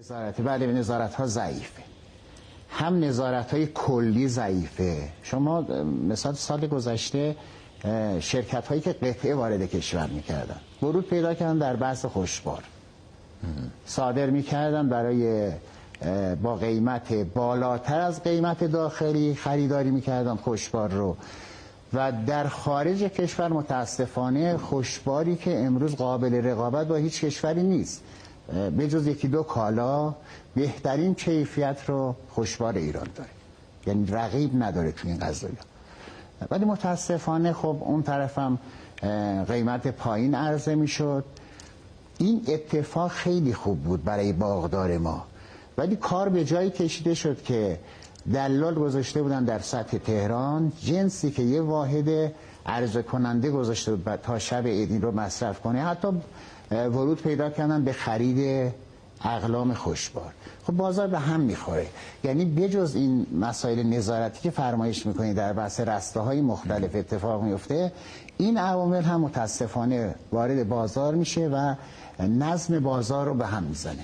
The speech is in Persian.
نظارت بله، نظارت ها ضعیفه. هم نظارت های کلی ضعیفه. شما مثلا سال گذشته شرکت هایی که قطعه وارد کشور میکردن ورود پیدا کردن در بحث خوشبار، صادر میکردن برای با قیمت بالاتر از قیمت داخلی خریداری میکردن خوشبار رو، و در خارج کشور متاسفانه خوشباری که امروز قابل رقابت با هیچ کشوری نیست، به جز یکی دو کالا بهترین کیفیت رو خوشبار ایران داره، یعنی رقیب نداره تو این قضایا. ولی متاسفانه خب اون طرفم قیمت پایین عرضه میشد. این اتفاق خیلی خوب بود برای باغدار ما، ولی کار به جایی کشیده شد که دلال گذاشته بودن در سطح تهران جنسی که یه واحد عرضه کننده گذاشته بود تا شب عید رو مصرف کنه، حتی ورود پیدا کردن به خرید اقلام خوشبار. خب بازار به هم میخوره. یعنی بجز این مسائل نظارتی که فرمایش میکنید در بحث رسته‌های مختلف اتفاق میفته، این عوامل هم متاسفانه وارد بازار میشه و نظم بازار رو به هم میزنه.